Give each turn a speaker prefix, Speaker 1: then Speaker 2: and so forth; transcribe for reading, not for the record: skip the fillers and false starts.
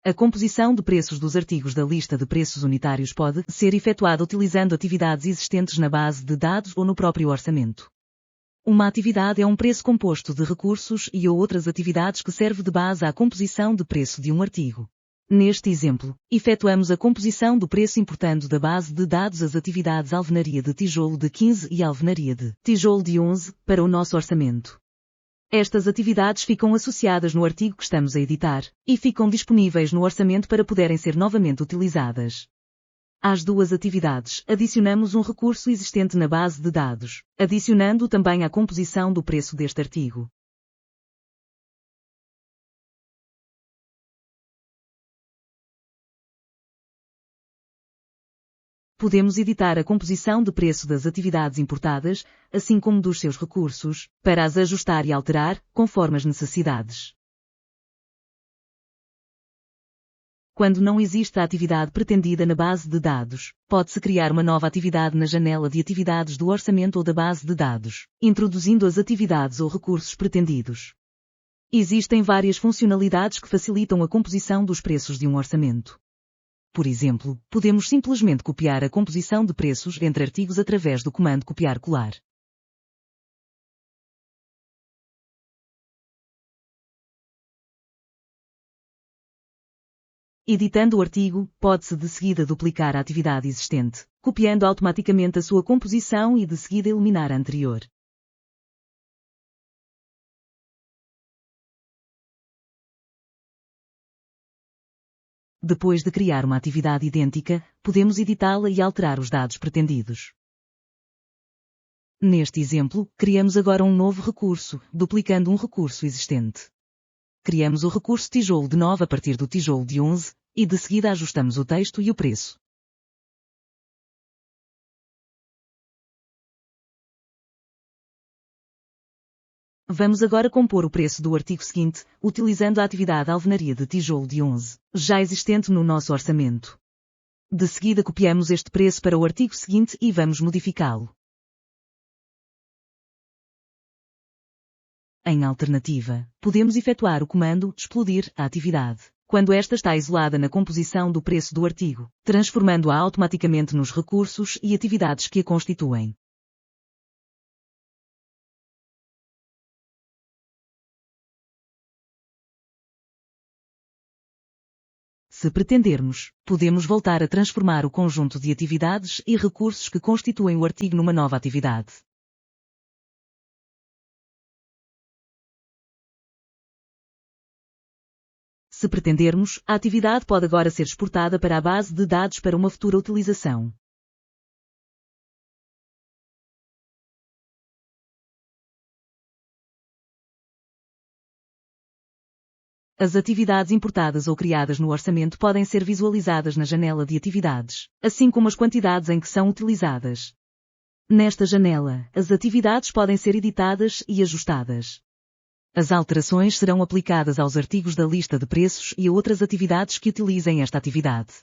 Speaker 1: A composição de preços dos artigos da lista de preços unitários pode ser efetuada utilizando atividades existentes na base de dados ou no próprio orçamento. Uma atividade é um preço composto de recursos e ou outras atividades que serve de base à composição de preço de um artigo. Neste exemplo, efetuamos a composição do preço importando da base de dados as atividades alvenaria de tijolo de 15 e alvenaria de tijolo de 11 para o nosso orçamento. Estas atividades ficam associadas no artigo que estamos a editar, e ficam disponíveis no orçamento para poderem ser novamente utilizadas. Às duas atividades, adicionamos um recurso existente na base de dados, adicionando também a composição do preço deste artigo. Podemos editar a composição de preço das atividades importadas, assim como dos seus recursos, para as ajustar e alterar, conforme as necessidades. Quando não existe a atividade pretendida na base de dados, pode-se criar uma nova atividade na janela de atividades do orçamento ou da base de dados, introduzindo as atividades ou recursos pretendidos. Existem várias funcionalidades que facilitam a composição dos preços de um orçamento. Por exemplo, podemos simplesmente copiar a composição de preços entre artigos através do comando copiar-colar. Editando o artigo, pode-se de seguida duplicar a atividade existente, copiando automaticamente a sua composição e de seguida eliminar a anterior. Depois de criar uma atividade idêntica, podemos editá-la e alterar os dados pretendidos. Neste exemplo, criamos agora um novo recurso, duplicando um recurso existente. Criamos o recurso tijolo de 9 a partir do tijolo de 11, e de seguida ajustamos o texto e o preço. Vamos agora compor o preço do artigo seguinte, utilizando a atividade alvenaria de tijolo de 11, já existente no nosso orçamento. De seguida copiamos este preço para o artigo seguinte e vamos modificá-lo. Em alternativa, podemos efetuar o comando explodir a atividade, quando esta está isolada na composição do preço do artigo, transformando-a automaticamente nos recursos e atividades que a constituem. Se pretendermos, podemos voltar a transformar o conjunto de atividades e recursos que constituem o artigo numa nova atividade. Se pretendermos, a atividade pode agora ser exportada para a base de dados para uma futura utilização. As atividades importadas ou criadas no orçamento podem ser visualizadas na janela de atividades, assim como as quantidades em que são utilizadas. Nesta janela, as atividades podem ser editadas e ajustadas. As alterações serão aplicadas aos artigos da lista de preços e a outras atividades que utilizem esta atividade.